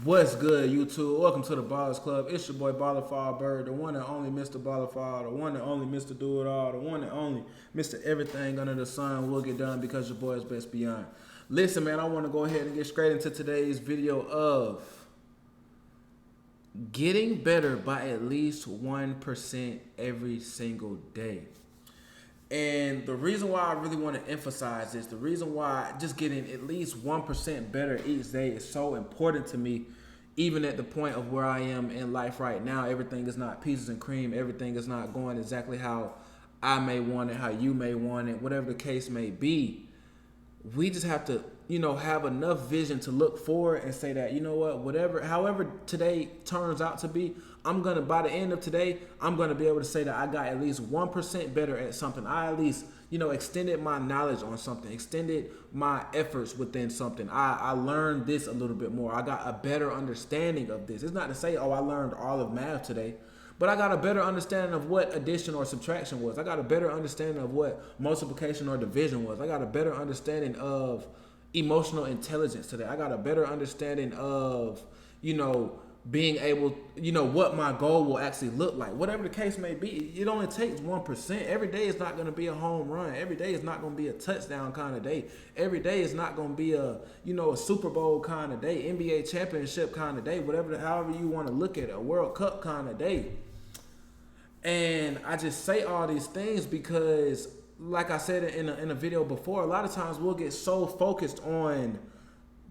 What's good, YouTube? Welcome to the Ballers Club. It's your boy BallOrFallBird, the one and only Mr. BallOrFall, the one and only Mr. Do It All, the one and only Mr. Everything Under the Sun will get done because your boy is best beyond. Listen, man, I want to go ahead and get straight into today's video of getting better by at least 1% every single day. And the reason why I really want to emphasize this, the reason why just getting at least 1% better each day is so important to me, even at the point of where I am in life right now. Everything is not pieces and cream. Everything is not going exactly how I may want it, how you may want it, whatever the case may be. We just have to, have enough vision to look forward and say that, however today turns out to be, by the end of today, I'm going to be able to say that I got at least 1% better at something. I at least, extended my knowledge on something, extended my efforts within something. I learned this a little bit more. I got a better understanding of this. It's not to say, I learned all of math today, but I got a better understanding of what addition or subtraction was. I got a better understanding of what multiplication or division was. I got a better understanding of emotional intelligence today. I got a better understanding of, being able, what my goal will actually look like. Whatever the case may be, it only takes 1%. Every day is not going to be a home run. Every day is not going to be a touchdown kind of day. Every day is not going to be a Super Bowl kind of day, NBA championship kind of day, however you want to look at it, a World Cup kind of day. And I just say all these things because, like I said in a video before, a lot of times we'll get so focused on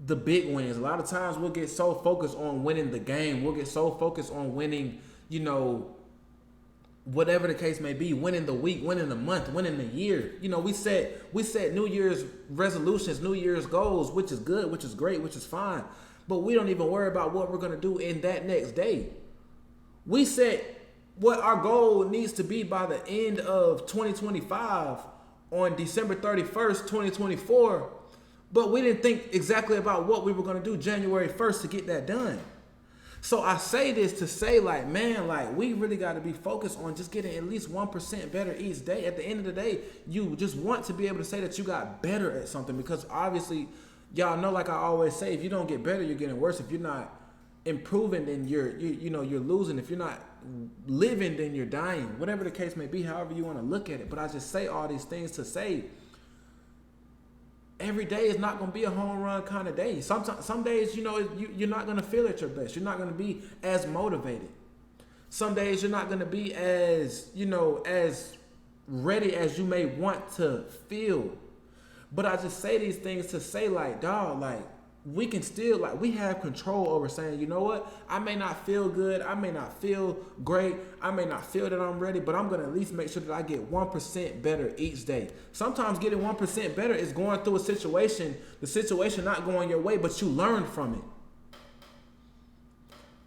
the big wins. A lot of times we'll get so focused on winning the game. We'll get so focused on winning, whatever the case may be, winning the week, winning the month, winning the year. We set New Year's resolutions, New Year's goals, which is good, which is great, which is fine. But we don't even worry about what we're going to do in that next day. We set what our goal needs to be by the end of 2025 on December 31st, 2024. But we didn't think exactly about what we were going to do January 1st to get that done. So I say this to say, we really got to be focused on just getting at least 1% better each day. At the end of the day, you just want to be able to say that you got better at something, because obviously, y'all know, like I always say, if you don't get better, you're getting worse. If you're not improving, then you're losing. If you're not living, then you're dying. Whatever the case may be, however you want to look at it. But I just say all these things to say, every day is not going to be a home run kind of day. Some days, you're not going to feel at your best. You're not going to be as motivated. Some days you're not going to be as, as ready as you may want to feel. But I just say these things to say, we can still, we have control over saying, you know what, I may not feel good, I may not feel great, I may not feel that I'm ready, but I'm going to at least make sure that I get 1% better each day. Sometimes getting 1% better is going through a situation, the situation not going your way, but you learned from it.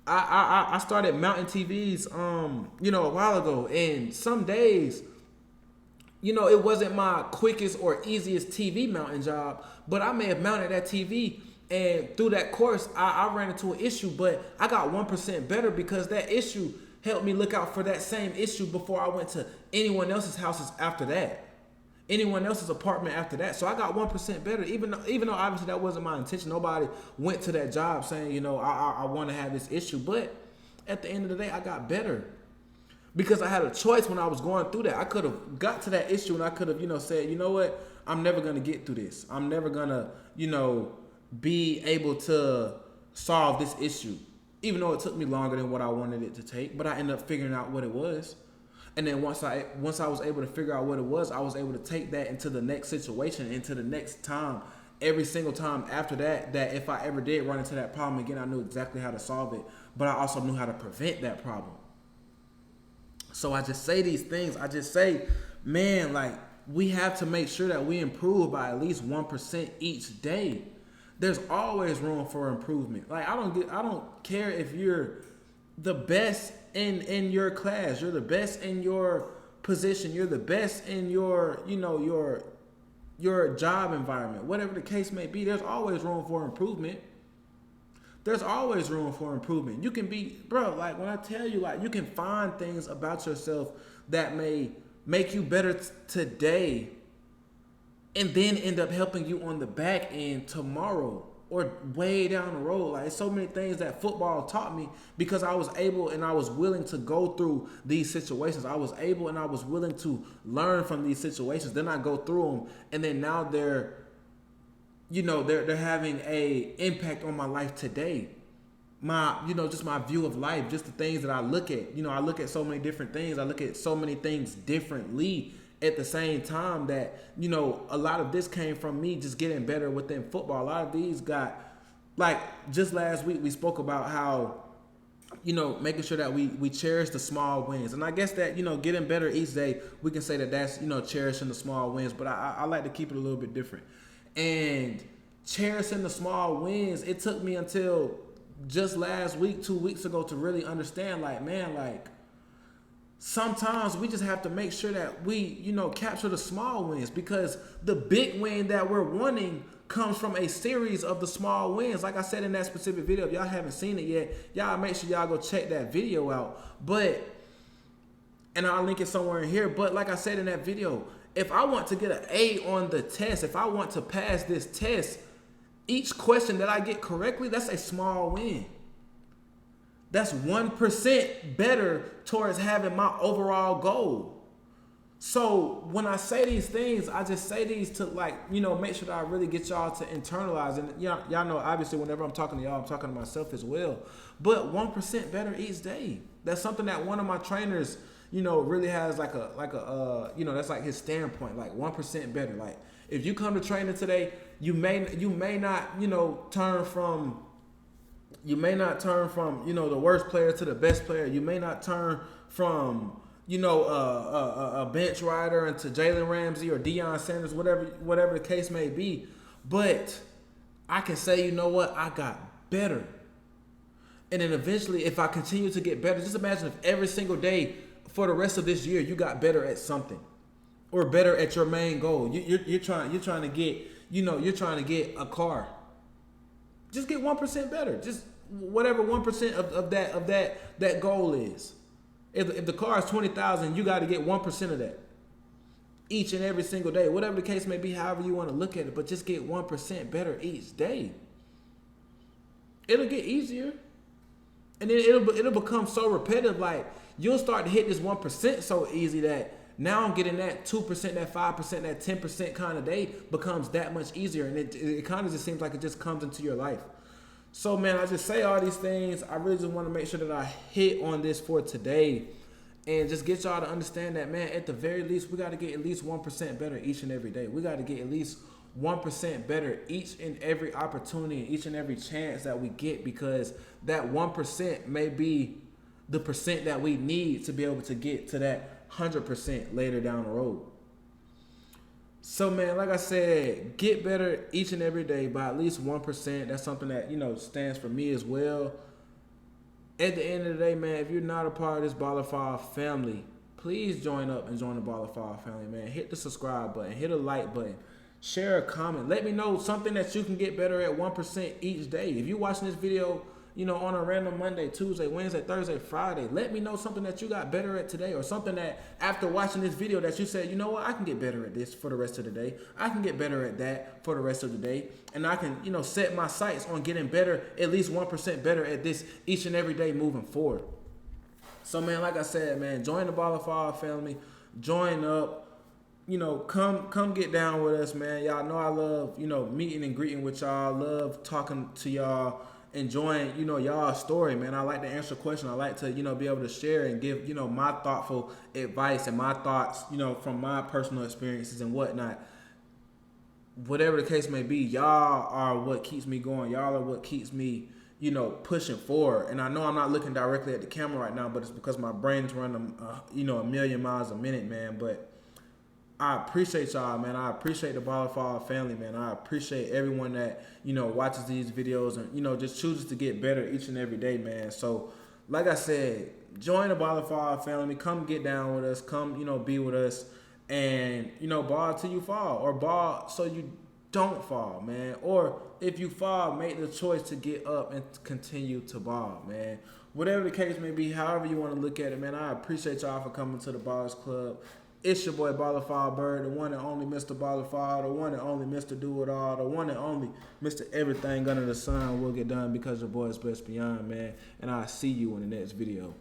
I started mounting TVs, a while ago, and some days, it wasn't my quickest or easiest TV mounting job, but I may have mounted that TV. And through that course, I ran into an issue, but I got 1% better because that issue helped me look out for that same issue before I went to anyone else's houses after that, anyone else's apartment after that. So I got 1% better, even though obviously that wasn't my intention. Nobody went to that job saying, I want to have this issue. But at the end of the day, I got better because I had a choice when I was going through that. I could have got to that issue and I could have, said, you know what, I'm never going to get through this. I'm never going to, be able to solve this issue, even though it took me longer than what I wanted it to take. But I ended up figuring out what it was, and then once I was able to figure out what it was, I was able to take that into the next situation, into the next time. Every single time after that if I ever did run into that problem again, I knew exactly how to solve it, but I also knew how to prevent that problem. So I just say these things. I just say, man, we have to make sure that we improve by at least 1% each day. There's always room for improvement. I don't care if you're the best in your class, you're the best in your position, you're the best in your job environment, whatever the case may be. There's always room for improvement. There's always room for improvement. You can be, bro, when I tell you, you can find things about yourself that may make you better today and then end up helping you on the back end tomorrow. or way down the road. Like, so many things that football taught me because I was able and I was willing to go through these situations. I was able and I was willing to learn from these situations. Then I go through them, and then now they're having a impact on my life today. Just my view of life, just the things that I look at. I look at so many different things. I look at so many things differently at the same time that, a lot of this came from me just getting better within football. A lot of these got, like, just last week we spoke about how, making sure that we cherish the small wins. And I guess that, getting better each day, we can say that that's, cherishing the small wins. But I like to keep it a little bit different. And cherishing the small wins, it took me until just last week, 2 weeks ago, to really understand, like, man, like, sometimes we just have to make sure that we, capture the small wins, because the big win that we're wanting comes from a series of the small wins. Like I said in that specific video, if y'all haven't seen it yet, y'all make sure y'all go check that video out. And I'll link it somewhere in here. But like I said in that video, if I want to get an A on the test, if I want to pass this test, each question that I get correctly, that's a small win. That's 1% better towards having my overall goal. So when I say these things, I just say these to, like, make sure that I really get y'all to internalize. And y'all know, obviously, whenever I'm talking to y'all, I'm talking to myself as well. But 1% better each day. That's something that one of my trainers, really has that's like his standpoint, like 1% better. Like, if you come to training today, you may not, turn from the worst player to the best player. You may not turn from, a bench rider into Jalen Ramsey or Deion Sanders, whatever the case may be. But I can say, I got better. And then eventually, if I continue to get better, just imagine if every single day for the rest of this year, you got better at something, or better at your main goal. You're trying to get a car. Just get 1% better. Just whatever 1% of that goal is. If the car is $20,000, you got to get 1% of that each and every single day. Whatever the case may be, however you want to look at it, but just get 1% better each day. It'll get easier, and then it'll become so repetitive. Like, you'll start to hit this 1% so easy that now I'm getting that 2%, that 5%, that 10% kind of day becomes that much easier. And it kind of just seems like it just comes into your life. So, man, I just say all these things. I really just want to make sure that I hit on this for today and just get y'all to understand that, man, at the very least, we got to get at least 1% better each and every day. We got to get at least 1% better each and every opportunity, each and every chance that we get, because that 1% may be the percent that we need to be able to get to that 100% later down the road. So, man, like I said, get better each and every day by at least 1%. That's something that, stands for me as well. At the end of the day, man, if you're not a part of this BallOrFall family, please join up and join the BallOrFall family, man. Hit the subscribe button, hit a like button, share a comment. Let me know something that you can get better at 1% each day. If you're watching this video, on a random Monday, Tuesday, Wednesday, Thursday, Friday, let me know something that you got better at today, or something that after watching this video that you said, I can get better at this for the rest of the day. I can get better at that for the rest of the day. And I can, set my sights on getting better, at least 1% better at this each and every day moving forward. So, man, like I said, man, join the BallOrFall family. Join up. Come get down with us, man. Y'all know I love, meeting and greeting with y'all. Love talking to y'all. Enjoying, y'all's story, man. I like to answer questions. I like to, be able to share and give, my thoughtful advice and my thoughts, from my personal experiences and whatnot. Whatever the case may be, y'all are what keeps me going. Y'all are what keeps me, pushing forward. And I know I'm not looking directly at the camera right now, but it's because my brain's running, a million miles a minute, man. But I appreciate y'all, man. I appreciate the BallOrFall family, man. I appreciate everyone that, watches these videos and, just chooses to get better each and every day, man. So, like I said, join the BallOrFall family. Come get down with us. Come, be with us. And, ball till you fall. Or ball so you don't fall, man. Or if you fall, make the choice to get up and continue to ball, man. Whatever the case may be, however you want to look at it, man, I appreciate y'all for coming to the Ballers Club. It's your boy BallOrFallBird, the one and only Mr. BallOrFall, the one and only Mr. Do It All, the one and only Mr. Everything Under the Sun will get done because your boy is best beyond, man. And I'll see you in the next video.